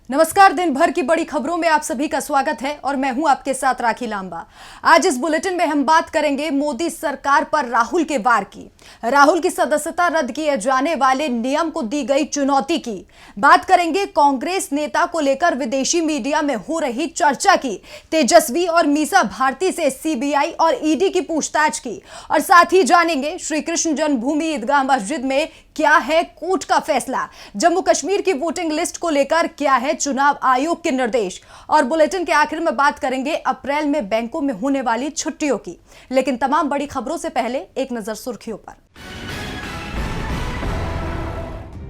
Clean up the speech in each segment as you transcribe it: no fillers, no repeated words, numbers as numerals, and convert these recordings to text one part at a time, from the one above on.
नमस्कार। दिन भर की बड़ी खबरों में आप सभी का स्वागत है और मैं हूं आपके साथ राखी लांबा। आज इस बुलेटिन में हम बात करेंगे मोदी सरकार पर राहुल के वार की, राहुल की सदस्यता रद्द किए जाने वाले नियम को दी गई चुनौती की, बात करेंगे कांग्रेस नेता को लेकर विदेशी मीडिया में हो रही चर्चा की, तेजस्वी और मीसा भारती से सीबीआई और ईडी की पूछताछ की और साथ ही जानेंगे श्री कृष्ण जन्मभूमि ईदगाह मस्जिद में क्या है कोर्ट का फैसला, जम्मू कश्मीर की वोटिंग लिस्ट को लेकर क्या है चुनाव आयोग के निर्देश और बुलेटिन के आखिर में बात करेंगे अप्रैल में बैंकों में होने वाली छुट्टियों की। लेकिन तमाम बड़ी खबरों से पहले एक नजर सुर्खियों पर।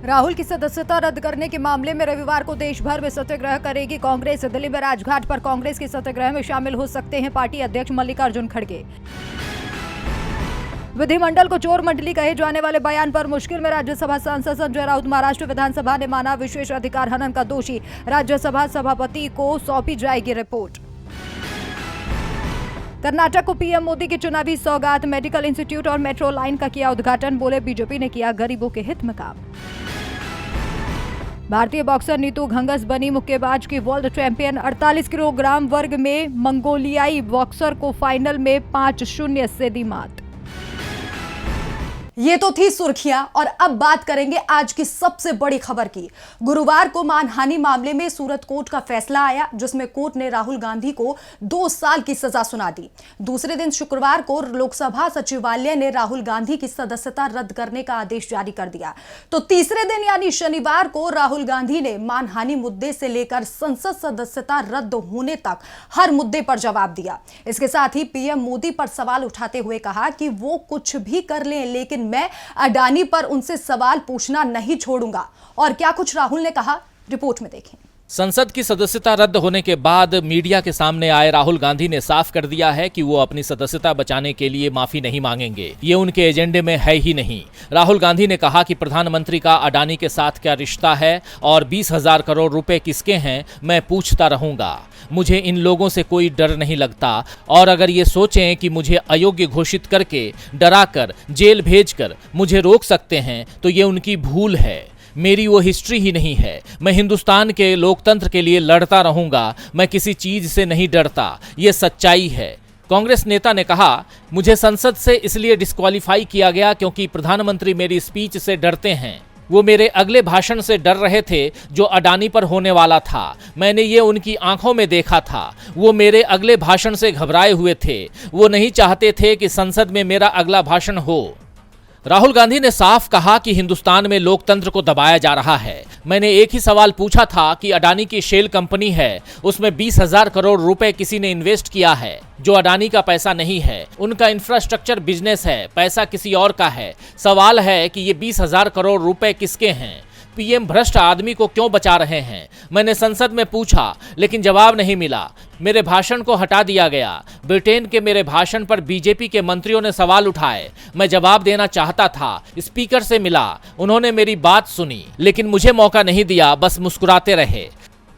राहुल की सदस्यता रद्द करने के मामले में रविवार को देश भर में सत्याग्रह करेगी कांग्रेस। दिल्ली में राजघाट पर कांग्रेस के सत्याग्रह में शामिल हो सकते हैं पार्टी अध्यक्ष मल्लिकार्जुन खड़गे। विधिमंडल को चोर मंडली कहे जाने वाले बयान पर मुश्किल में राज्यसभा सांसद संजय राउत। महाराष्ट्र विधानसभा ने माना विशेष अधिकार हनन का दोषी, राज्यसभा सभापति को सौंपी जाएगी रिपोर्ट। कर्नाटक को पीएम मोदी की चुनावी सौगात, मेडिकल इंस्टीट्यूट और मेट्रो लाइन का किया उद्घाटन, बोले बीजेपी ने किया गरीबों के हित में काम। भारतीय बॉक्सर नीतू घंगस बनी मुक्केबाज की वर्ल्ड चैंपियन। 48 किलोग्राम वर्ग में मंगोलियाई बॉक्सर को फाइनल में 5-0 से दी मात। ये तो थी सुर्खियां और अब बात करेंगे आज की सबसे बड़ी खबर की। गुरुवार को मानहानि मामले में सूरत कोर्ट का फैसला आया, जिसमें कोर्ट ने राहुल गांधी को 2 साल की सजा सुना दी। दूसरे दिन शुक्रवार को लोकसभा सचिवालय ने राहुल गांधी की सदस्यता रद्द करने का आदेश जारी कर दिया। तो तीसरे दिन यानी शनिवार को राहुल गांधी ने मानहानि मुद्दे से लेकर संसद सदस्यता रद्द होने तक हर मुद्दे पर जवाब दिया। इसके साथ ही पीएम मोदी पर सवाल उठाते हुए कहा कि वो कुछ भी कर लें, लेकिन मैं अडानी पर उनसे सवाल पूछना नहीं छोड़ूंगा। और क्या कुछ राहुल ने कहा, रिपोर्ट में देखें। संसद की सदस्यता रद्द होने के बाद मीडिया के सामने आए राहुल गांधी ने साफ कर दिया है कि वो अपनी सदस्यता बचाने के लिए माफी नहीं मांगेंगे। ये उनके एजेंडे में है ही नहीं। राहुल गांधी ने कहा कि प्रधानमंत्री का अडानी के साथ क्या रिश्ता है और 20,000 करोड़ रुपए किसके हैं, मैं पूछता रहूंगा। मुझे इन लोगों से कोई डर नहीं लगता और अगर ये सोचें कि मुझे अयोग्य घोषित करके, डराकर, जेल भेजकर मुझे रोक सकते हैं तो ये उनकी भूल है। मेरी वो हिस्ट्री ही नहीं है। मैं हिंदुस्तान के लोकतंत्र के लिए लड़ता रहूंगा। मैं किसी चीज से नहीं डरता। ये सच्चाई है। कांग्रेस नेता ने कहा, मुझे संसद से इसलिए डिस्क्वालीफाई किया गया क्योंकि प्रधानमंत्री मेरी स्पीच से डरते हैं। वो मेरे अगले भाषण से डर रहे थे जो अडानी पर होने वाला था। मैंने ये उनकी आंखों में देखा था। वो मेरे अगले भाषण से घबराए हुए थे। वो नहीं चाहते थे कि संसद में मेरा अगला भाषण हो। राहुल गांधी ने साफ कहा कि हिंदुस्तान में लोकतंत्र को दबाया जा रहा है। मैंने एक ही सवाल पूछा था कि अडानी की शेल कंपनी है, उसमें 20,000 करोड़ रुपए किसी ने इन्वेस्ट किया है जो अडानी का पैसा नहीं है। उनका इंफ्रास्ट्रक्चर बिजनेस है, पैसा किसी और का है। सवाल है कि ये 20,000 करोड़ रुपए किसके हैं। पीएम भ्रष्ट आदमी को क्यों बचा रहे हैं। मैंने संसद में पूछा लेकिन जवाब नहीं मिला। मेरे भाषण को हटा दिया गया। ब्रिटेन के मेरे भाषण पर बीजेपी के मंत्रियों ने सवाल उठाए। मैं जवाब देना चाहता था। स्पीकर से मिला, उन्होंने मेरी बात सुनी लेकिन मुझे मौका नहीं दिया, बस मुस्कुराते रहे।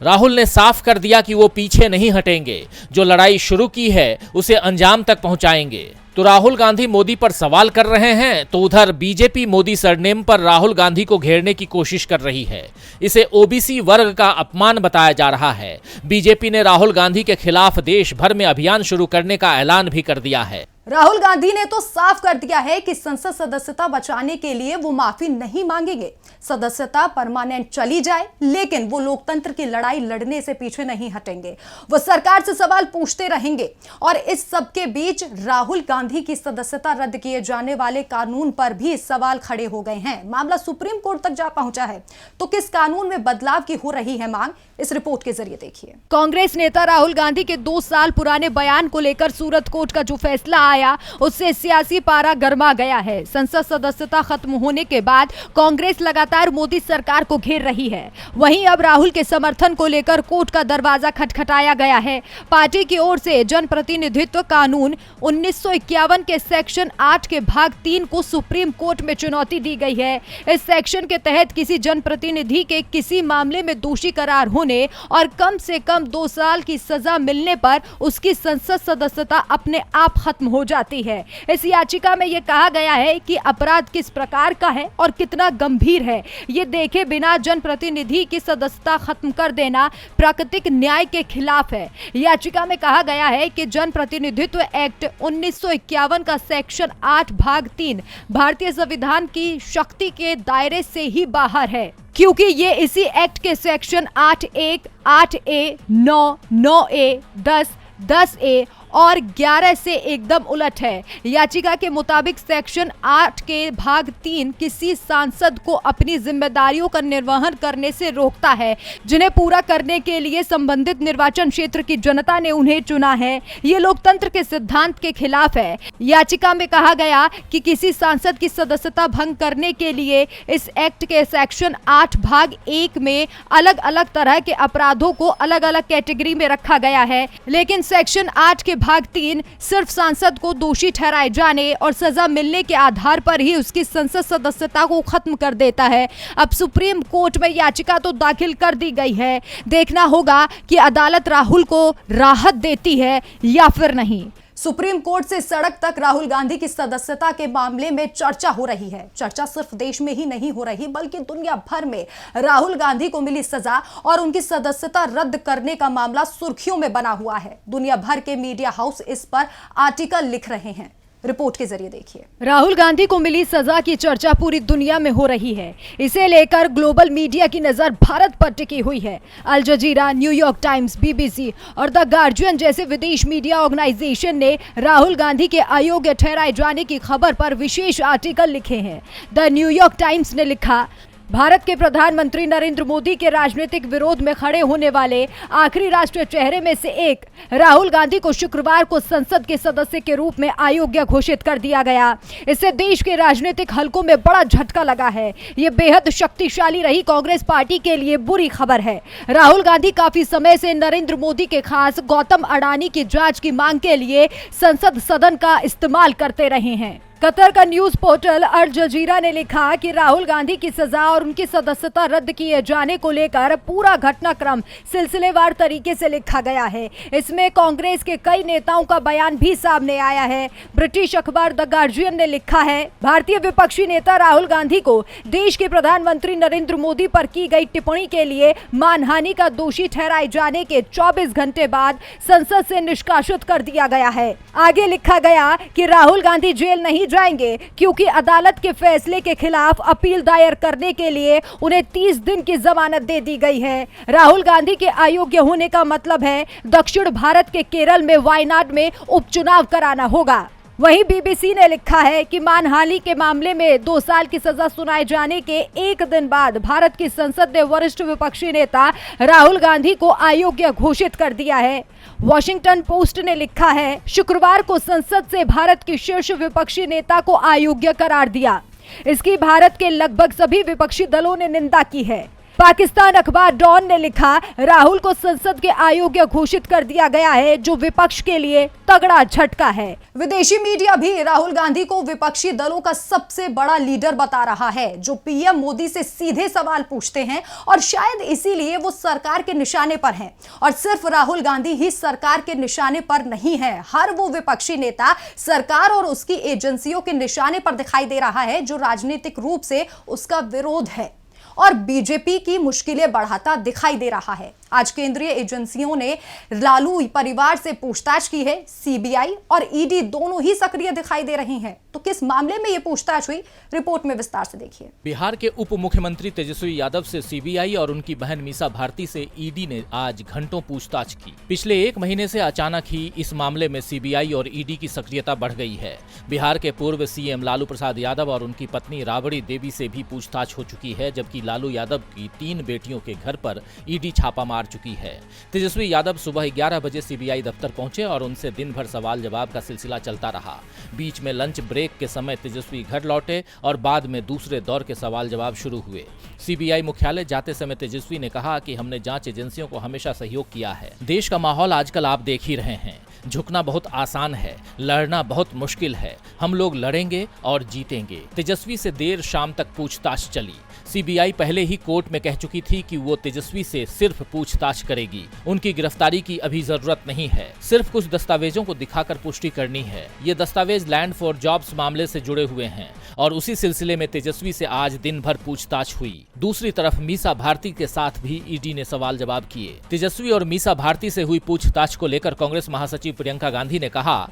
राहुल ने साफ कर दिया कि वो पीछे नहीं हटेंगे। जो लड़ाई शुरू की है उसे अंजाम तक पहुंचाएंगे। तो राहुल गांधी मोदी पर सवाल कर रहे हैं तो उधर बीजेपी मोदी सरनेम पर राहुल गांधी को घेरने की कोशिश कर रही है। इसे ओबीसी वर्ग का अपमान बताया जा रहा है। बीजेपी ने राहुल गांधी के खिलाफ देश भर में अभियान शुरू करने का ऐलान भी कर दिया है। राहुल गांधी ने तो साफ कर दिया है कि संसद सदस्यता बचाने के लिए वो माफी नहीं मांगेंगे। सदस्यता परमानेंट चली जाए लेकिन वो लोकतंत्र की लड़ाई लड़ने से पीछे नहीं हटेंगे। वो सरकार से सवाल पूछते रहेंगे। और इस सब के बीच राहुल गांधी की सदस्यता रद्द किए जाने वाले कानून पर भी सवाल खड़े हो गए हैं। मामला सुप्रीम कोर्ट तक जा पहुंचा है। तो किस कानून में बदलाव की हो रही है मांग, इस रिपोर्ट के जरिए देखिए। कांग्रेस नेता राहुल गांधी के 2 साल पुराने बयान को लेकर सूरत कोर्ट का जो फैसला आया उससे सियासी पारा गर्मा गया है। संसद सदस्यता खत्म होने के बाद कांग्रेस लगातार मोदी सरकार को घेर रही है। वहीं अब राहुल के समर्थन को लेकर कोर्ट का दरवाजा खटखटाया गया है। पार्टी की ओर से जन प्रतिनिधित्व कानून 1951 के सेक्शन 8 के भाग 3 को सुप्रीम कोर्ट में चुनौती दी गई है। इस सेक्शन के तहत किसी जनप्रतिनिधि के किसी मामले में दोषी करार होने और कम से कम 2 साल की सजा मिलने पर उसकी संसद सदस्यता अपने आप खत्म हो हो जाती है। इस याचिका में यह कहा गया है कि अपराध किस प्रकार का है और कितना गंभीर है ये देखे बिना जनप्रतिनिधि की सदस्यता खत्म कर देना प्राकृतिक न्याय के खिलाफ है। याचिका में कहा गया है कि जनप्रतिनिधित्व एक्ट 1951 का सेक्शन 8 भाग 3 भारतीय संविधान की शक्ति के दायरे से ही बाहर है, क्योंकि ये इसी एक्ट के सेक्शन 8(1), 8(a), 9, 9(a), 10, 10(a) और 11 से एकदम उलट है। याचिका के मुताबिक सेक्शन 8 के भाग 3 किसी सांसद को अपनी जिम्मेदारियों का निर्वहन करने से रोकता है, जिन्हें पूरा करने के लिए संबंधित निर्वाचन क्षेत्र की जनता ने उन्हें चुना है। ये लोकतंत्र के सिद्धांत के खिलाफ है। याचिका में कहा गया कि किसी सांसद की सदस्यता भंग करने के लिए इस एक्ट के सेक्शन 8 भाग 1 में अलग अलग तरह के अपराधों को अलग अलग कैटेगरी में रखा गया है, लेकिन सेक्शन 8 के भाग 3 सिर्फ सांसद को दोषी ठहराए जाने और सजा मिलने के आधार पर ही उसकी संसद सदस्यता को खत्म कर देता है। अब सुप्रीम कोर्ट में याचिका तो दाखिल कर दी गई है, देखना होगा कि अदालत राहुल को राहत देती है या फिर नहीं। सुप्रीम कोर्ट से सड़क तक राहुल गांधी की सदस्यता के मामले में चर्चा हो रही है। चर्चा सिर्फ देश में ही नहीं हो रही बल्कि दुनिया भर में राहुल गांधी को मिली सजा और उनकी सदस्यता रद्द करने का मामला सुर्खियों में बना हुआ है। दुनिया भर के मीडिया हाउस इस पर आर्टिकल लिख रहे हैं। रिपोर्ट के जरिए देखिए। राहुल गांधी को मिली सजा की चर्चा पूरी दुनिया में हो रही है। इसे लेकर ग्लोबल मीडिया की नजर भारत पर टिकी हुई है। अल जजीरा, न्यूयॉर्क टाइम्स, बीबीसी और द गार्जियन जैसे विदेश मीडिया ऑर्गेनाइजेशन ने राहुल गांधी के अयोग्य ठहराए जाने की खबर पर विशेष आर्टिकल लिखे हैं। द न्यूयॉर्क टाइम्स ने लिखा, भारत के प्रधानमंत्री नरेंद्र मोदी के राजनीतिक विरोध में खड़े होने वाले आखिरी राष्ट्रीय चेहरे में से एक राहुल गांधी को शुक्रवार को संसद के सदस्य के रूप में अयोग्य घोषित कर दिया गया। इससे देश के राजनीतिक हलकों में बड़ा झटका लगा है। ये बेहद शक्तिशाली रही कांग्रेस पार्टी के लिए बुरी खबर है। राहुल गांधी काफी समय से नरेंद्र मोदी के खास गौतम अडानी की जांच की मांग के लिए संसद सदन का इस्तेमाल करते रहे हैं। कतर का न्यूज पोर्टल अल जजीरा ने लिखा कि राहुल गांधी की सजा और उनकी सदस्यता रद्द किए जाने को लेकर पूरा घटनाक्रम सिलसिलेवार तरीके से लिखा गया है। इसमें कांग्रेस के कई नेताओं का बयान भी सामने आया है। ब्रिटिश अखबार द गार्जियन ने लिखा है, भारतीय विपक्षी नेता राहुल गांधी को देश के प्रधानमंत्री नरेंद्र मोदी पर की गई टिप्पणी के लिए मानहानि का दोषी ठहराए जाने के 24 घंटे बाद संसद से निष्कासित कर दिया गया है। आगे लिखा गया कि राहुल गांधी जेल नहीं जाएंगे क्योंकि अदालत के फैसले के खिलाफ अपील दायर करने के लिए उन्हें 30 दिन की जमानत दे दी गई है। राहुल गांधी के अयोग्य होने का मतलब है दक्षिण भारत के केरल में वायनाड में उपचुनाव कराना होगा। वहीं बीबीसी ने लिखा है कि मानहानि के मामले में 2 साल की सजा सुनाए जाने के एक दिन बाद भारत की संसद ने वरिष्ठ विपक्षी नेता राहुल गांधी को अयोग्य घोषित कर दिया है। वॉशिंगटन पोस्ट ने लिखा है, शुक्रवार को संसद से भारत की शीर्ष विपक्षी नेता को अयोग्य करार दिया। इसकी भारत के लगभग सभी विपक्षी दलों ने निंदा की है। पाकिस्तान अखबार डॉन ने लिखा, राहुल को संसद के अयोग्य घोषित कर दिया गया है, जो विपक्ष के लिए तगड़ा झटका है। विदेशी मीडिया भी राहुल गांधी को विपक्षी दलों का सबसे बड़ा लीडर बता रहा है, जो पीएम मोदी से सीधे सवाल पूछते हैं और शायद इसीलिए वो सरकार के निशाने पर हैं। और सिर्फ राहुल गांधी ही सरकार के निशाने पर नहीं है, हर वो विपक्षी नेता सरकार और उसकी एजेंसियों के निशाने पर दिखाई दे रहा है जो राजनीतिक रूप से उसका विरोध है और बीजेपी की मुश्किलें बढ़ाता दिखाई दे रहा है। आज केंद्रीय एजेंसियों ने लालू परिवार से पूछताछ की है। सीबीआई और ईडी दोनों ही सक्रिय दिखाई दे रही हैं। तो किस मामले में यह पूछताछ हुई, रिपोर्ट में विस्तार से देखिए। बिहार के उप मुख्यमंत्री तेजस्वी यादव से सीबीआई और उनकी बहन मीसा भारती से ईडी ने आज घंटों पूछताछ की। पिछले 1 महीने से अचानक ही इस मामले में सीबीआई और ईडी की सक्रियता बढ़ गई है। बिहार के पूर्व सीएम लालू प्रसाद यादव और उनकी पत्नी राबड़ी देवी से भी पूछताछ हो चुकी है, जबकि लालू यादव की 3 बेटियों के घर पर ईडी छापा मार चुकी है। तेजस्वी यादव सुबह 11 बजे सीबीआई दफ्तर पहुंचे और उनसे दिन भर सवाल जवाब का सिलसिला चलता रहा। बीच में लंच ब्रेक के समय तेजस्वी घर लौटे और बाद में दूसरे दौर के सवाल जवाब शुरू हुए। सीबीआई मुख्यालय जाते समय तेजस्वी ने कहा कि हमने जांच एजेंसियों को हमेशा सहयोग किया है। देश का माहौल आजकल आप देख ही रहे हैं। झुकना बहुत आसान है, लड़ना बहुत मुश्किल है। हम लोग लड़ेंगे और जीतेंगे। तेजस्वी से देर शाम तक पूछताछ चली। सीबीआई पहले ही कोर्ट में कह चुकी थी कि वो तेजस्वी से सिर्फ पूछताछ करेगी, उनकी गिरफ्तारी की अभी जरूरत नहीं है, सिर्फ कुछ दस्तावेजों को दिखाकर पुष्टि करनी है। ये दस्तावेज लैंड फॉर जॉब्स मामले से जुड़े हुए हैं और उसी सिलसिले में तेजस्वी से आज दिन भर पूछताछ हुई। दूसरी तरफ मीसा भारती के साथ भी ईडी ने सवाल जवाब किए। तेजस्वी और मीसा भारती से हुई पूछताछ को लेकर कांग्रेस महासचिव प्रियंका गांधी ने कहा,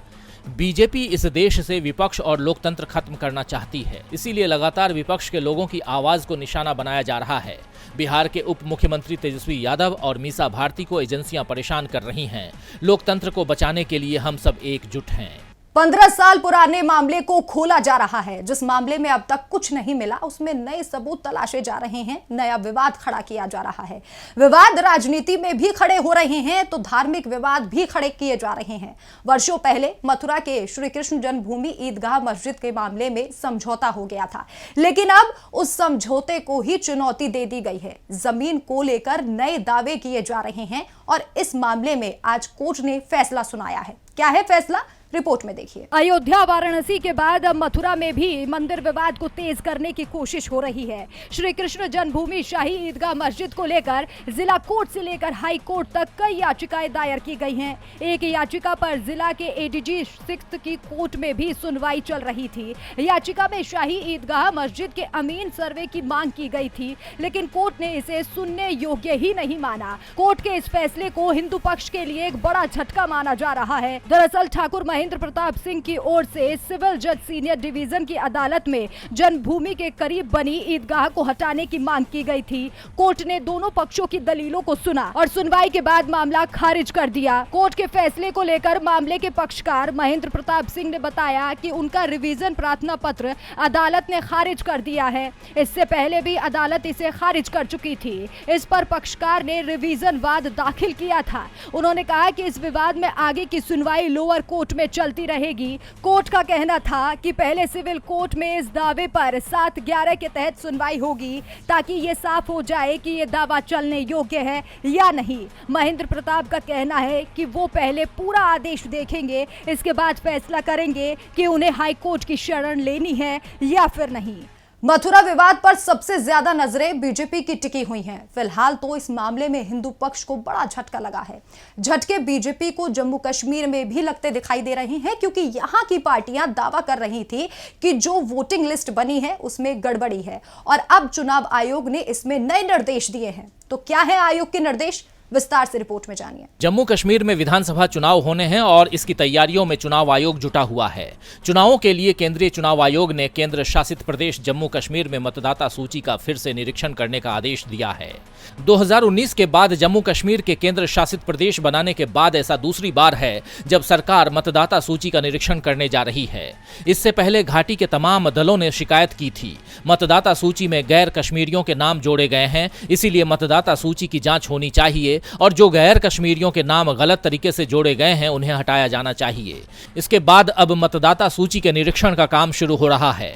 बीजेपी इस देश से विपक्ष और लोकतंत्र खत्म करना चाहती है, इसीलिए लगातार विपक्ष के लोगों की आवाज को निशाना बनाया जा रहा है। बिहार के उप मुख्यमंत्री तेजस्वी यादव और मीसा भारती को एजेंसियां परेशान कर रही हैं। लोकतंत्र को बचाने के लिए हम सब एकजुट हैं। 15 साल पुराने मामले को खोला जा रहा है। जिस मामले में अब तक कुछ नहीं मिला, उसमें नए सबूत तलाशे जा रहे हैं, नया विवाद खड़ा किया जा रहा है। विवाद राजनीति में भी खड़े हो रहे हैं तो धार्मिक विवाद भी खड़े किए जा रहे हैं। वर्षों पहले मथुरा के श्री कृष्ण जन्मभूमि ईदगाह मस्जिद के मामले में समझौता हो गया था, लेकिन अब उस समझौते को ही चुनौती दे दी गई है। जमीन को लेकर नए दावे किए जा रहे हैं और इस मामले में आज कोर्ट ने फैसला सुनाया है। क्या है फैसला, रिपोर्ट में देखिए। अयोध्या वाराणसी के बाद अब मथुरा में भी मंदिर विवाद को तेज करने की कोशिश हो रही है। श्री कृष्ण जन्मभूमि शाही ईदगाह मस्जिद को लेकर जिला कोर्ट से लेकर हाई कोर्ट तक कई याचिकाएं दायर की गई हैं। एक याचिका पर जिला के एडीजी 6 की कोर्ट में भी सुनवाई चल रही थी। याचिका में शाही ईदगाह मस्जिद के अमीन सर्वे की मांग की गई थी, लेकिन कोर्ट ने इसे सुनने योग्य ही नहीं माना। कोर्ट के इस फैसले को हिंदू पक्ष के लिए एक बड़ा झटका माना जा रहा है। दरअसल ठाकुर महेंद्र प्रताप सिंह की ओर से सिविल जज सीनियर डिवीजन की अदालत में जन्मभूमि के करीब बनी ईदगाह को हटाने की मांग की गई थी। कोर्ट ने दोनों पक्षों की दलीलों को सुना और सुनवाई के बाद मामला खारिज कर दिया। कोर्ट के फैसले को लेकर मामले के पक्षकार महेंद्र प्रताप सिंह ने बताया कि उनका रिवीजन प्रार्थना पत्र अदालत ने खारिज कर दिया है। इससे पहले भी अदालत इसे खारिज कर चुकी थी। इस पर पक्षकार ने रिवीजन वाद दाखिल किया था। उन्होंने कहा कि इस विवाद में आगे की सुनवाई लोअर कोर्ट में चलती रहेगी। कोर्ट का कहना था कि पहले सिविल कोर्ट में इस दावे पर 7/11 के तहत सुनवाई होगी, ताकि ये साफ हो जाए कि ये दावा चलने योग्य है या नहीं। महेंद्र प्रताप का कहना है कि वो पहले पूरा आदेश देखेंगे, इसके बाद फैसला करेंगे कि उन्हें हाई कोर्ट की शरण लेनी है या फिर नहीं। मथुरा विवाद पर सबसे ज्यादा नजरें बीजेपी की टिकी हुई हैं। फिलहाल तो इस मामले में हिंदू पक्ष को बड़ा झटका लगा है। झटके बीजेपी को जम्मू कश्मीर में भी लगते दिखाई दे रहे हैं, क्योंकि यहां की पार्टियां दावा कर रही थी कि जो वोटिंग लिस्ट बनी है उसमें गड़बड़ी है और अब चुनाव आयोग ने इसमें नए निर्देश दिए हैं। तो क्या है आयोग के निर्देश, विस्तार से रिपोर्ट में जानिए। जम्मू कश्मीर में विधानसभा चुनाव होने हैं और इसकी तैयारियों में चुनाव आयोग जुटा हुआ है। चुनावों के लिए केंद्रीय चुनाव आयोग ने केंद्र शासित प्रदेश जम्मू कश्मीर में मतदाता सूची का फिर से निरीक्षण करने का आदेश दिया है। 2019 के बाद जम्मू कश्मीर के केंद्र शासित प्रदेश बनाने के बाद ऐसा दूसरी बार है जब सरकार मतदाता सूची का निरीक्षण करने जा रही है। इससे पहले घाटी के तमाम दलों ने शिकायत की थी। मतदाता सूची में गैर कश्मीरियों के नाम जोड़े गए हैं, इसीलिए मतदाता सूची की जांच होनी चाहिए और जो गैर कश्मीरियों के नाम गलत तरीके से जोड़े गए हैं उन्हें हटाया जाना चाहिए। इसके बाद अब मतदाता सूची के निरीक्षण का काम शुरू हो रहा है।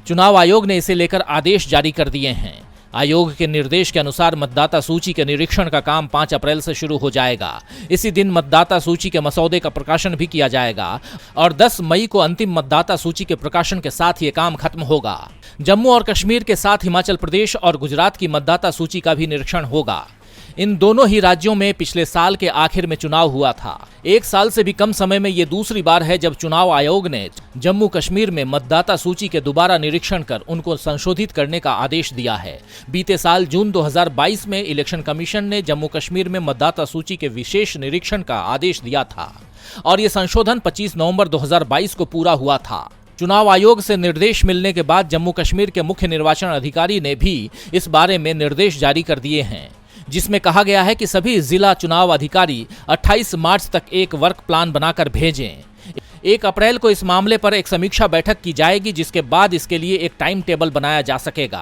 चुनाव आयोग ने इसे लेकर आदेश जारी कर दिए हैं। आयोग के निर्देश के अनुसार मतदाता सूची के निरीक्षण का काम 5 अप्रैल से शुरू हो जाएगा। इसी दिन मतदाता सूची के मसौदे का प्रकाशन भी किया जाएगा और 10 मई को अंतिम मतदाता सूची के प्रकाशन के साथ ये काम खत्म होगा। जम्मू और कश्मीर के साथ हिमाचल प्रदेश और गुजरात की मतदाता सूची का भी निरीक्षण होगा। इन दोनों ही राज्यों में पिछले साल के आखिर में चुनाव हुआ था। 1 साल से भी कम समय में ये दूसरी बार है जब चुनाव आयोग ने जम्मू कश्मीर में मतदाता सूची के दोबारा निरीक्षण कर उनको संशोधित करने का आदेश दिया है। बीते साल जून 2022 में इलेक्शन कमीशन ने जम्मू कश्मीर में मतदाता सूची के विशेष निरीक्षण का आदेश दिया था और ये संशोधन 25 नवंबर 2022 को पूरा हुआ था। चुनाव आयोग से निर्देश मिलने के बाद जम्मू कश्मीर के मुख्य निर्वाचन अधिकारी ने भी इस बारे में निर्देश जारी कर दिए हैं, जिसमें कहा गया है कि सभी जिला चुनाव अधिकारी 28 मार्च तक एक वर्क प्लान बनाकर भेजें। 1 अप्रैल को इस मामले पर एक समीक्षा बैठक की जाएगी, जिसके बाद इसके लिए एक टाइम टेबल बनाया जा सकेगा।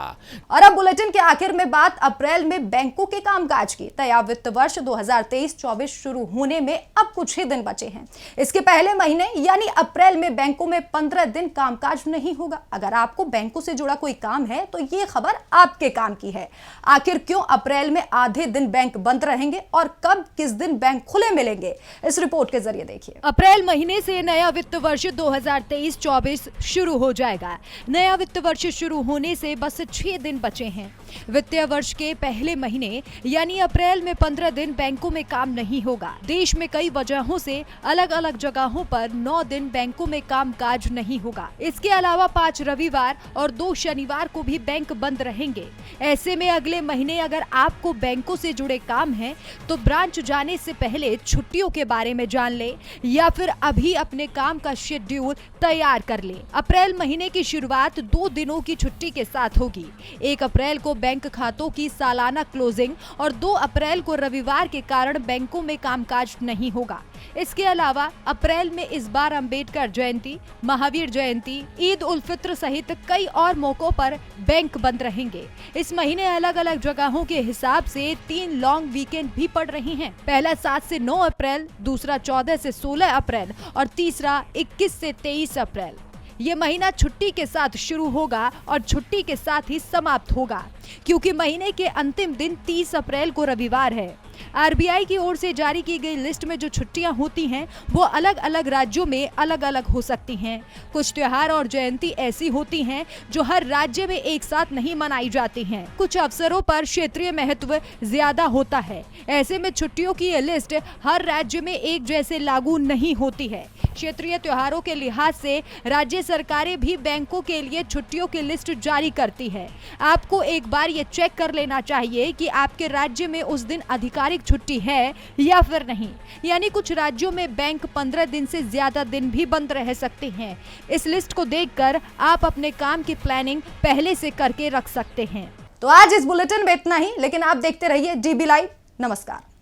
और अब बुलेटिन के आखिर में बात अप्रैल में बैंकों के कामकाज की। नया वित्त वर्ष 2023-24 शुरू होने में अब कुछ ही दिन बचे हैं। इसके पहले महीने यानी अप्रैल में बैंकों में 15 दिन कामकाज नहीं होगा। अगर आपको बैंकों से जुड़ा कोई काम है तो ये खबर आपके काम की है। आखिर क्यों अप्रैल में आधे दिन बैंक बंद रहेंगे और कब किस दिन बैंक खुले मिलेंगे, इस रिपोर्ट के जरिए देखिए। अप्रैल महीने से नया नया वित्त वर्ष 2023-24 शुरू हो जाएगा। नया वित्त वर्ष शुरू होने से बस 6 दिन बचे हैं। वित्तीय वर्ष के पहले महीने यानी अप्रैल में 15 दिन बैंकों में काम नहीं होगा। देश में कई वजहों से अलग अलग जगहों पर 9 दिन बैंकों में कामकाज नहीं होगा। इसके अलावा 5 रविवार और 2 शनिवार को भी बैंक बंद रहेंगे। ऐसे में अगले महीने अगर आपको बैंकों से जुड़े काम हैं, तो ब्रांच जाने से पहले छुट्टियों के बारे में जान ले या फिर अभी अपने काम का शेड्यूल तैयार कर ले। अप्रैल महीने की शुरुआत 2 दिनों की छुट्टी के साथ होगी। 1 अप्रैल को बैंक खातों की सालाना क्लोजिंग और 2 अप्रैल को रविवार के कारण बैंकों में कामकाज नहीं होगा। इसके अलावा अप्रैल में इस बार अंबेडकर जयंती, महावीर जयंती, ईद उल फित्र सहित कई और मौकों पर बैंक बंद रहेंगे। इस महीने अलग अलग जगहों के हिसाब से 3 लॉन्ग वीकेंड भी पड़ रही हैं। पहला 7 से 9 अप्रैल, दूसरा 14 से 16 अप्रैल और तीसरा 21 से 23 अप्रैल। ये महीना छुट्टी के साथ शुरू होगा और छुट्टी के साथ ही समाप्त होगा, क्योंकि महीने के अंतिम दिन 30 अप्रैल को रविवार है। आरबीआई की ओर से जारी की गई लिस्ट में जो छुट्टियां होती हैं वो अलग अलग राज्यों में अलग अलग हो सकती हैं। कुछ त्योहार और जयंती ऐसी होती हैं जो हर राज्य में एक साथ नहीं मनाई जाती हैं। कुछ अवसरों पर क्षेत्रीय महत्व ज्यादा होता है। ऐसे में छुट्टियों की ये लिस्ट हर राज्य में एक जैसे लागू नहीं होती है। क्षेत्रीय त्योहारों के लिहाज से राज्य सरकारें भी बैंकों के लिए छुट्टियों की लिस्ट जारी करती है। आपको एक बार ये चेक कर लेना चाहिए कि आपके राज्य में उस दिन आधिकारिक छुट्टी है या फिर नहीं। यानी कुछ राज्यों में बैंक 15 दिन से ज्यादा दिन भी बंद रह सकते हैं। इस लिस्ट को देखकर आप अपने काम की प्लानिंग पहले से करके रख सकते हैं। तो आज इस बुलेटिन में इतना ही, लेकिन आप देखते रहिए DB लाइव। नमस्कार।